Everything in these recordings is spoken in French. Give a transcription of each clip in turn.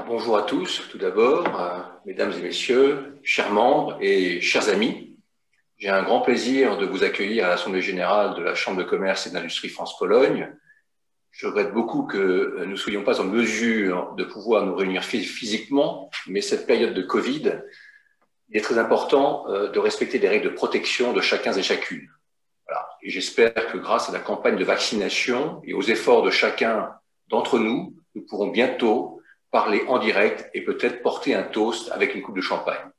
Alors, bonjour à tous, tout d'abord, mesdames et messieurs, chers membres et chers amis. J'ai un grand plaisir de vous accueillir à l'Assemblée générale de la Chambre de commerce et d'industrie France-Pologne. Je regrette beaucoup que nous ne soyons pas en mesure de pouvoir nous réunir physiquement, mais cette période de Covid, il est très important de respecter les règles de protection de chacun et chacune. Voilà. Et j'espère que grâce à la campagne de vaccination et aux efforts de chacun d'entre nous, nous pourrons bientôt parler en direct et peut-être porter un toast avec une coupe de champagne.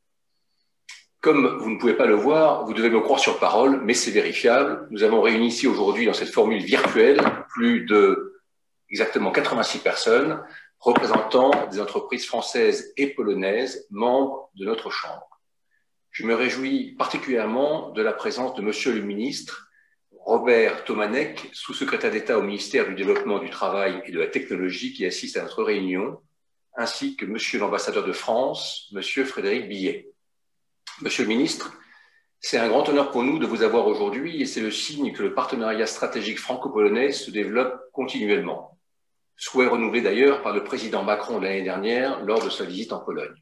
Comme vous ne pouvez pas le voir, vous devez me croire sur parole, mais c'est vérifiable. Nous avons réuni ici aujourd'hui dans cette formule virtuelle plus de exactement 86 personnes représentant des entreprises françaises et polonaises, membres de notre Chambre. Je me réjouis particulièrement de la présence de Monsieur le ministre Robert Tomanek, sous-secrétaire d'État au ministère du Développement du Travail et de la Technologie, qui assiste à notre réunion, ainsi que Monsieur l'ambassadeur de France, Monsieur Frédéric Billet. Monsieur le ministre, c'est un grand honneur pour nous de vous avoir aujourd'hui et c'est le signe que le partenariat stratégique franco-polonais se développe continuellement. Souhait renouvelé d'ailleurs par le président Macron l'année dernière lors de sa visite en Pologne.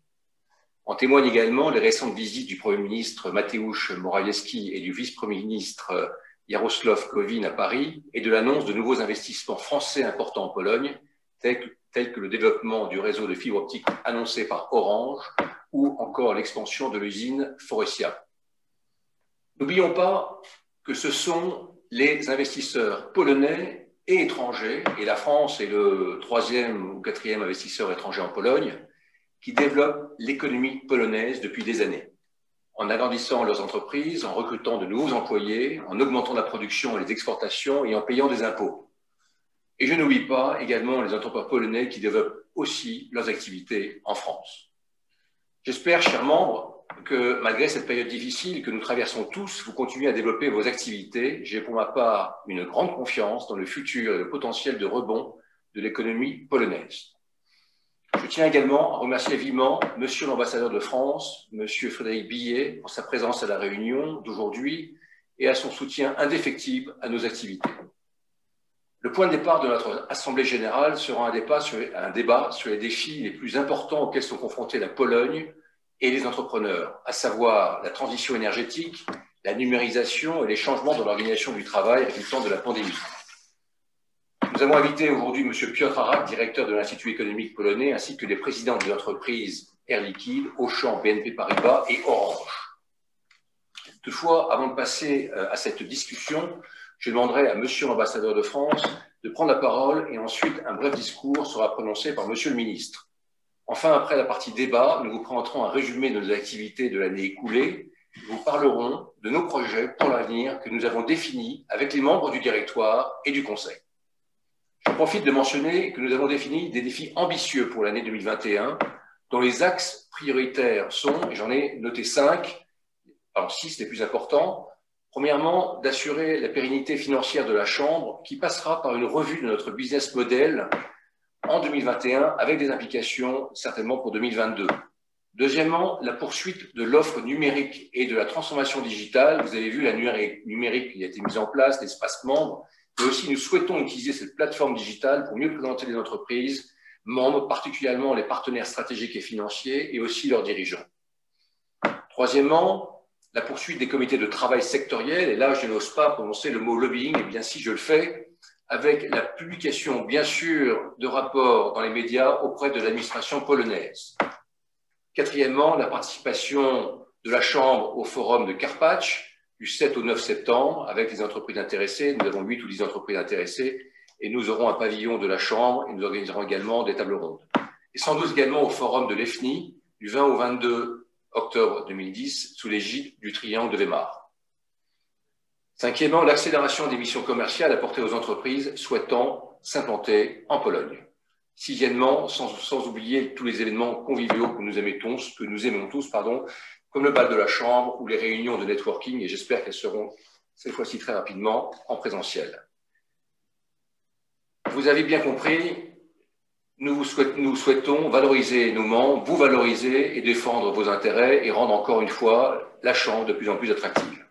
En témoignent également les récentes visites du Premier ministre Mateusz Morawiecki et du vice-premier ministre Jarosław Gowin à Paris et de l'annonce de nouveaux investissements français importants en Pologne, tels que le développement du réseau de fibre optique annoncé par Orange ou encore l'expansion de l'usine Faurecia. N'oublions pas que ce sont les investisseurs polonais et étrangers, et la France est le 3e ou 4e investisseur étranger en Pologne, qui développent l'économie polonaise depuis des années, en agrandissant leurs entreprises, en recrutant de nouveaux employés, en augmentant la production et les exportations et en payant des impôts. Et je n'oublie pas également les entrepreneurs polonais qui développent aussi leurs activités en France. J'espère, chers membres, que malgré cette période difficile que nous traversons tous, vous continuez à développer vos activités. J'ai pour ma part une grande confiance dans le futur et le potentiel de rebond de l'économie polonaise. Je tiens également à remercier vivement Monsieur l'ambassadeur de France, Monsieur Frédéric Billet, pour sa présence à la réunion d'aujourd'hui et à son soutien indéfectible à nos activités. Le point de départ de notre Assemblée générale sera un débat sur les défis les plus importants auxquels sont confrontés la Pologne et les entrepreneurs, à savoir la transition énergétique, la numérisation et les changements dans l'organisation du travail résultant de la pandémie. Nous avons invité aujourd'hui M. Piotr Arak, directeur de l'Institut économique polonais, ainsi que les présidents des entreprises Air Liquide, Auchan, BNP Paribas et Orange. Toutefois, avant de passer à cette discussion, je demanderai à Monsieur l'ambassadeur de France de prendre la parole et ensuite un bref discours sera prononcé par Monsieur le ministre. Enfin, après la partie débat, nous vous présenterons un résumé de nos activités de l'année écoulée. Nous vous parlerons de nos projets pour l'avenir que nous avons définis avec les membres du directoire et du Conseil. Je profite de mentionner que nous avons défini des défis ambitieux pour l'année 2021, dont les axes prioritaires sont, et j'en ai noté 6 les plus importants. Premièrement, d'assurer la pérennité financière de la Chambre, qui passera par une revue de notre business model en 2021, avec des implications certainement pour 2022. Deuxièmement, la poursuite de l'offre numérique et de la transformation digitale. Vous avez vu la numérique qui a été mise en place, l'espace membre, mais aussi nous souhaitons utiliser cette plateforme digitale pour mieux présenter les entreprises membres, particulièrement les partenaires stratégiques et financiers, et aussi leurs dirigeants. Troisièmement, la poursuite des comités de travail sectoriels, et là je n'ose pas prononcer le mot lobbying, et bien si je le fais, avec la publication bien sûr de rapports dans les médias auprès de l'administration polonaise. Quatrièmement, la participation de la Chambre au forum de Karpacz, du 7 au 9 septembre, avec les entreprises intéressées. Nous avons 8 ou 10 entreprises intéressées et nous aurons un pavillon de la Chambre et nous organiserons également des tables rondes. Et sans doute également au forum de l'EFNI, du 20 au 22 octobre 2010, sous l'égide du Triangle de Weimar. Cinquièmement, l'accélération des missions commerciales apportées aux entreprises souhaitant s'implanter en Pologne. Sixièmement, sans oublier tous les événements conviviaux que nous aimons tous, comme le bal de la Chambre ou les réunions de networking, et j'espère qu'elles seront cette fois-ci très rapidement en présentiel. Vous avez bien compris, nous souhaitons valoriser nos membres, vous valoriser et défendre vos intérêts et rendre encore une fois la Chambre de plus en plus attractive.